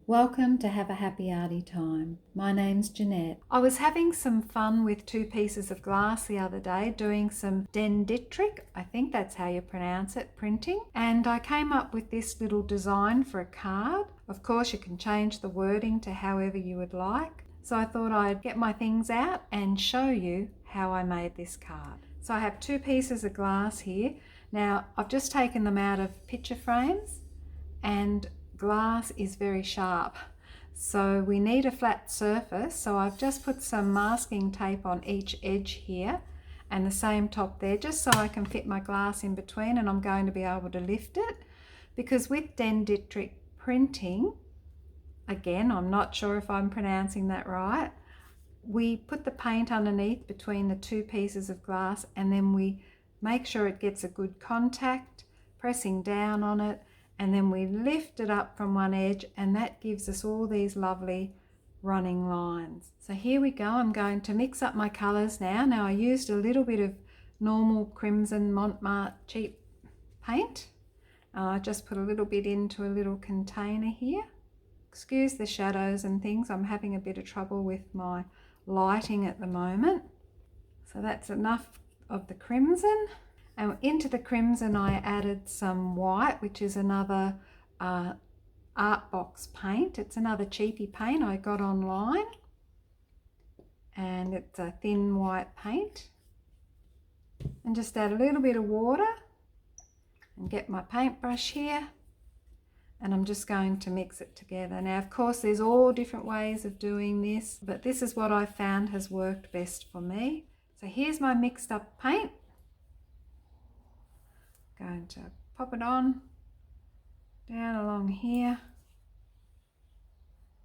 Welcome to Have a Happy Arty Time. My name's Janette. I was having some fun with two pieces of glass the other day doing some dendritic, I think that's how you pronounce it, printing. And I came up with this little design for a card. Of course you can change the wording to however you would like. So I thought I'd get my things out and show you how I made this card. So I have two pieces of glass here. Now I've just taken them out of picture frames, and glass is very sharp, so we need a flat surface. So I've just put some masking tape on each edge here and the same top there, just so I can fit my glass in between, and I'm going to be able to lift it, because with dendritic printing, again, I'm not sure if I'm pronouncing that right, we put the paint underneath between the two pieces of glass, and then we make sure it gets a good contact, pressing down on it, and then we lift it up from one edge, and that gives us all these lovely running lines. So here we go. I'm going to mix up my colours now. Now I used a little bit of normal crimson Montmartre cheap paint. I just put a little bit into a little container here. Excuse the shadows and things. I'm having a bit of trouble with my lighting at the moment. So that's enough of the crimson. And into the crimson I added some white, which is another art box paint. It's another cheapy paint I got online, and it's a thin white paint. And just add a little bit of water and get my paintbrush here, and I'm just going to mix it together. Now of course there's all different ways of doing this, but this is what I found has worked best for me. So here's my mixed up paint. Going to pop it on down along here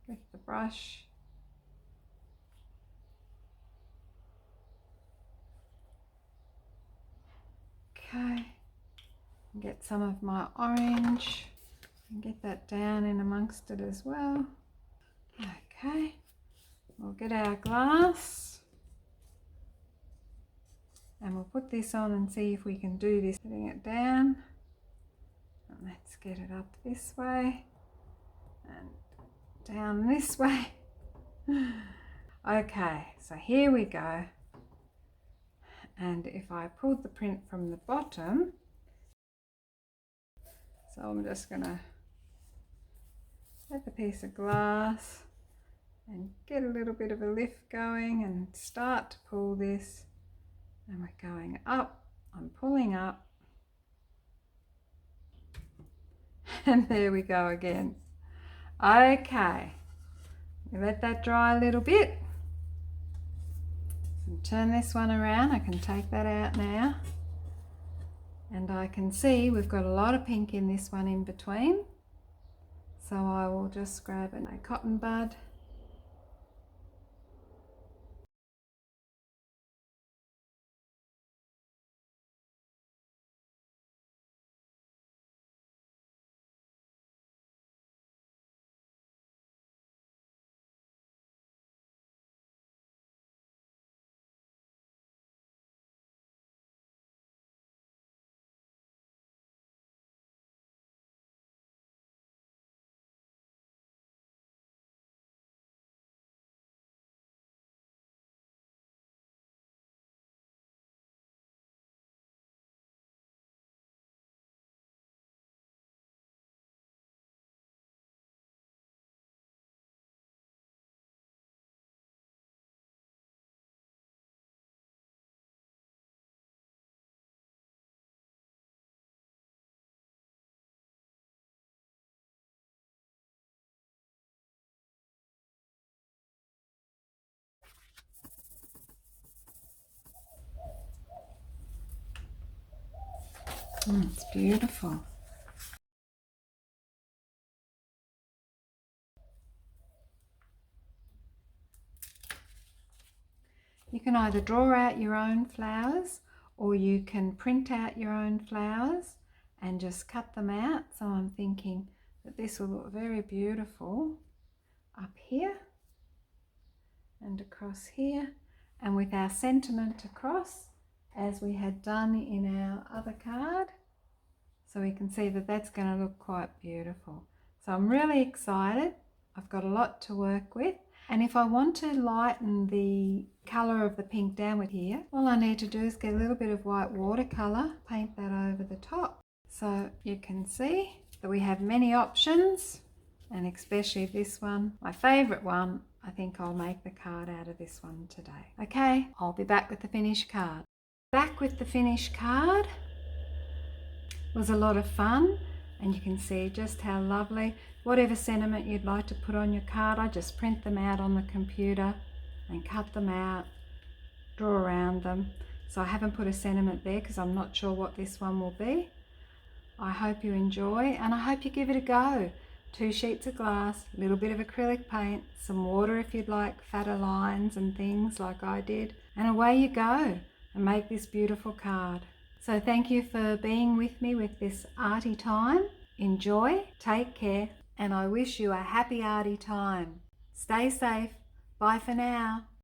with the brush. Okay, get some of my orange and get that down in amongst it as well. Okay, we'll get our glass and we'll put this on and see if we can do this. Putting it down, and let's get it up this way and down this way. Okay, so here we go. And if I pulled the print from the bottom, so I'm just gonna get the piece of glass and get a little bit of a lift going and start to pull this. And we're going up, I'm pulling up, and there we go again. Okay, we let that dry a little bit and turn this one around. I can take that out now, and I can see we've got a lot of pink in this one in between, so I will just grab a cotton bud . It's beautiful. You can either draw out your own flowers, or you can print out your own flowers and just cut them out. So I'm thinking that this will look very beautiful up here and across here, and with our sentiment across, as we had done in our other card. So we can see that that's going to look quite beautiful. So I'm really excited I've got a lot to work with. And if I want to lighten the colour of the pink down with here, all I need to do is get a little bit of white watercolour, paint that over the top. So you can see that we have many options, and especially this one, my favourite one. I think I'll make the card out of this one today. Okay, I'll be back with the finished card. Back with the finished card. It was a lot of fun, and you can see just how lovely. Whatever sentiment you'd like to put on your card, I just print them out on the computer and cut them out, draw around them. So I haven't put a sentiment there because I'm not sure what this one will be. I hope you enjoy, and I hope you give it a go. 2 sheets of glass, a little bit of acrylic paint, some water if you'd like fatter lines and things like I did, and away you go and make this beautiful card. So thank you for being with me with this arty time. Enjoy, take care, and I wish you a happy arty time. Stay safe. Bye for now.